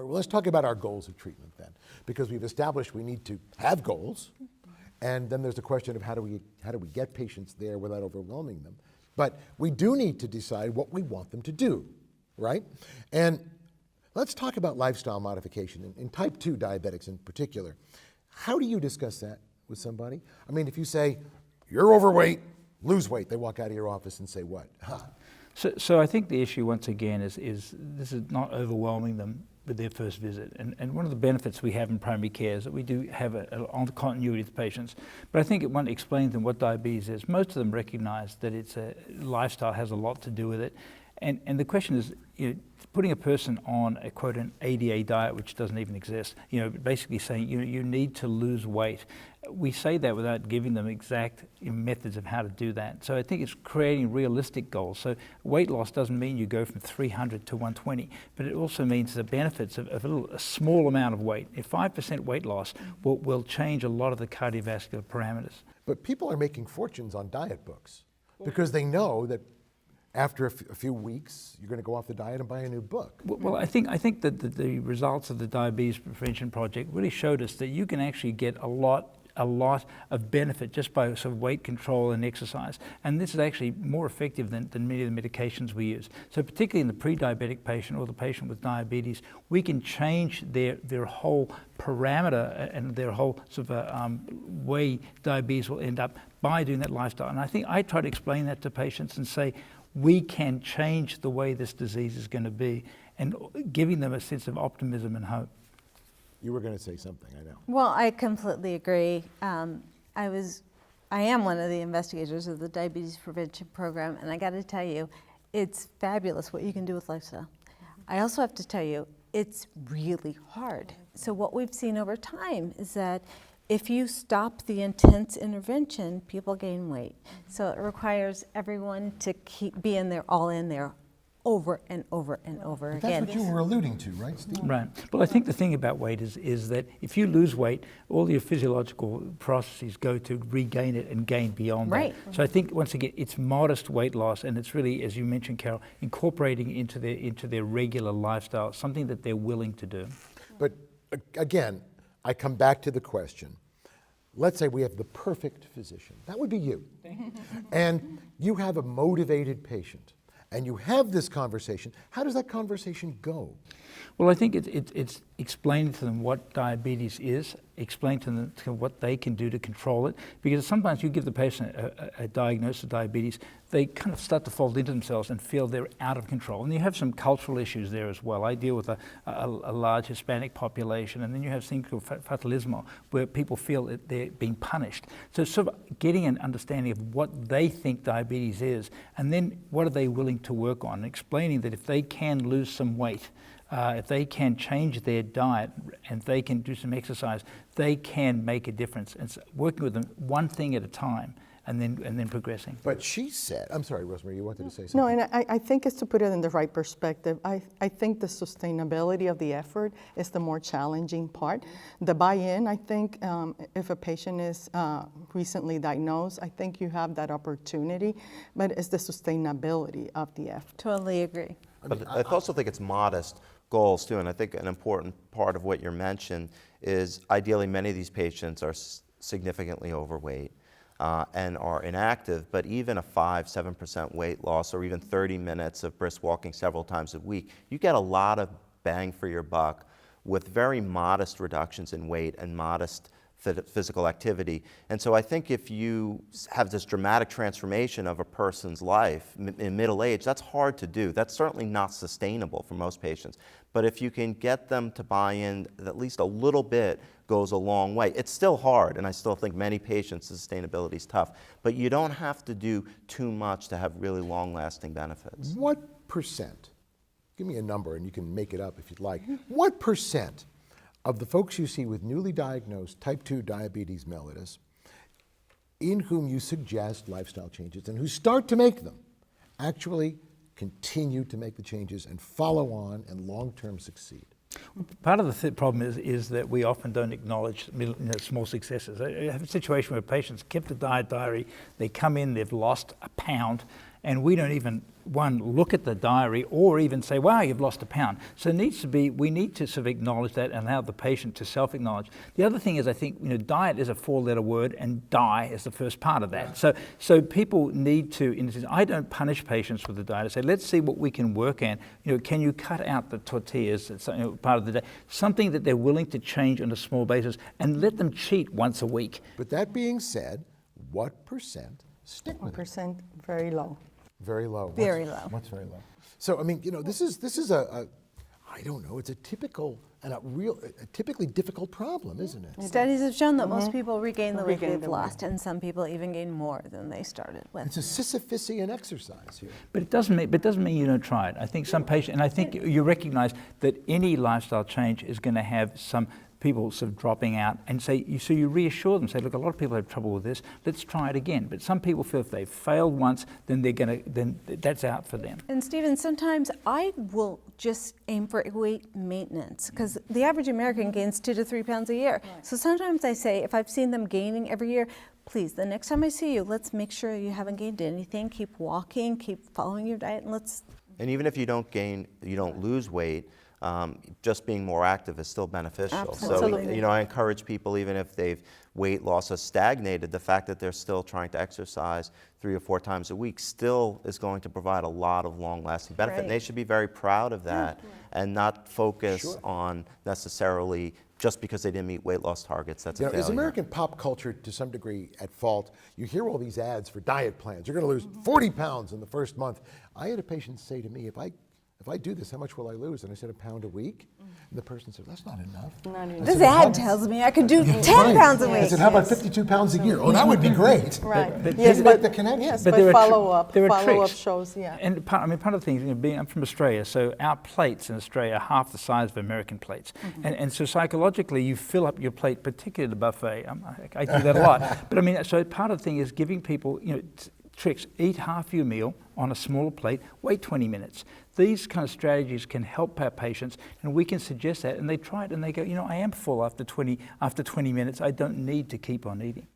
let's talk about our goals of treatment then, because we've established we need to have goals, and then there's the question of how do we get patients there without overwhelming them. But we do need to decide what we want them to do, right? And let's talk about lifestyle modification, in type 2 diabetics in particular. How do you discuss that with somebody? I mean, if you say, you're overweight, lose weight, they walk out of your office and say what? Huh. So I think the issue, once again, is this is not overwhelming them with their first visit. And one of the benefits we have in primary care is that we do have on continuity with patients. But I think it one explains them what diabetes is. Most of them recognize that it's a lifestyle has a lot to do with it. And the question is, putting a person on a quote an ADA diet, which doesn't even exist, basically saying you need to lose weight. We say that without giving them exact methods of how to do that. So I think it's creating realistic goals. So weight loss doesn't mean you go from 300 to 120, but it also means the benefits of a small amount of weight. A 5% weight loss will change a lot of the cardiovascular parameters. But people are making fortunes on diet books because they know that after a few weeks, you're going to go off the diet and buy a new book. Well, I think that the results of the Diabetes Prevention Project really showed us that you can actually get a lot of benefit just by sort of weight control and exercise. And this is actually more effective than many of the medications we use. So particularly in the pre-diabetic patient or the patient with diabetes, we can change their whole parameter and their whole sort of way diabetes will end up by doing that lifestyle. And I think I try to explain that to patients and say, we can change the way this disease is going to be, and giving them a sense of optimism and hope. You were going to say something, I know. Well, I completely agree. I am one of the investigators of the Diabetes Prevention Program, and I got to tell you, it's fabulous what you can do with lifestyle. I also have to tell you, it's really hard. So what we've seen over time is that if you stop the intense intervention, people gain weight. So it requires everyone to be in there, all in there, over and over and over again. That's what you were alluding to, right, Steve? Right. Well, I think the thing about weight is that if you lose weight, all your physiological processes go to regain it and gain beyond right. that. So I think, once again, it's modest weight loss, and it's really, as you mentioned, Carol, incorporating into their regular lifestyle, something that they're willing to do. But again, I come back to the question. Let's say we have the perfect physician. That would be you. And you have a motivated patient. And you have this conversation. How does that conversation go? Well, I think it's explaining to them what diabetes is, explain to them what they can do to control it. Because sometimes you give the patient a diagnosis of diabetes, they kind of start to fold into themselves and feel they're out of control. And you have some cultural issues there as well. I deal with a large Hispanic population, and then you have things called fatalismo, where people feel that they're being punished. So sort of getting an understanding of what they think diabetes is, and then what are they willing to work on, and explaining that if they can lose some weight, if they can change their diet and they can do some exercise, they can make a difference. And so working with them one thing at a time and then progressing. But she said, I'm sorry, Rosemarie, you wanted to say something? No, and I think it's to put it in the right perspective. I think the sustainability of the effort is the more challenging part. The buy-in, I think, if a patient is recently diagnosed, I think you have that opportunity, but it's the sustainability of the effort. Totally agree. But I also think it's modest goals too, and I think an important part of what you mentioned is ideally many of these patients are significantly overweight and are inactive, but even a 5-7% weight loss or even 30 minutes of brisk walking several times a week, you get a lot of bang for your buck with very modest reductions in weight and modest physical activity. And so I think if you have this dramatic transformation of a person's life in middle age, that's hard to do. That's certainly not sustainable for most patients. But if you can get them to buy in at least a little bit, goes a long way. It's still hard, and I still think many patients, sustainability is tough, but you don't have to do too much to have really long-lasting benefits. What percent, give me a number and you can make it up if you'd like, what percent of the folks you see with newly diagnosed type 2 diabetes mellitus, in whom you suggest lifestyle changes and who start to make them, actually continue to make the changes and follow on and long-term succeed? Part of the problem is that we often don't acknowledge small successes. I have a situation where patients kept a diet diary, they come in, they've lost a pound, and we don't even, one, look at the diary or even say, wow, you've lost a pound. So it needs to be, we need to sort of acknowledge that and allow the patient to self-acknowledge. The other thing is, I think, diet is a 4-letter word and die is the first part of that. So people need to, in a sense, I don't punish patients with the diet. I say, let's see what we can work on. Can you cut out the tortillas, part of the day? Something that they're willing to change on a small basis and let them cheat once a week. But that being said, what percent stick with it? 1%, very low. Very low. Very low. What's very low? So I mean, this is a I don't know. It's a typical and a typically difficult problem, isn't it? Studies have shown that most people regain the weight Regain they've the weight. lost, and some people even gain more than they started with. It's a Sisyphusian exercise here. But it doesn't mean you don't try it. I think some patients, and I think you recognize that any lifestyle change is going to have some people sort of dropping out, and so you reassure them, say, look, a lot of people have trouble with this, let's try it again. But some people feel if they've failed once, then that's out for them. And Stephen, sometimes I will just aim for weight maintenance, because the average American gains 2 to 3 pounds a year. So sometimes I say, if I've seen them gaining every year, please, the next time I see you, let's make sure you haven't gained anything. Keep walking, keep following your diet, and let's. And even if you don't lose weight, just being more active is still beneficial. Absolutely. So, I encourage people, even if they've weight loss has stagnated, the fact that they're still trying to exercise 3 or 4 times a week still is going to provide a lot of long-lasting benefit. And they should be very proud of that and not focus on necessarily just because they didn't meet weight loss targets. That's a failure. Is American pop culture to some degree at fault? You hear all these ads for diet plans. You're going to lose 40 pounds in the first month. I had a patient say to me, if I do this, how much will I lose? And I said, 1 pound a week. And the person said, that's not enough. This ad tells me I could do 10 pounds a week. I said, how about 52 pounds a year? Oh, that would be great. Right. Yes, but the connection. Yes, But but there are follow-up tricks. shows, yeah. And part of the thing is, I'm from Australia, so our plates in Australia are half the size of American plates. And so psychologically, you fill up your plate, particularly the buffet. I do that a lot. But I mean, so part of the thing is giving people, tricks. Eat half your meal on a smaller plate, wait 20 minutes. These kind of strategies can help our patients, and we can suggest that, and they try it and they go, I am full after 20 minutes. I don't need to keep on eating.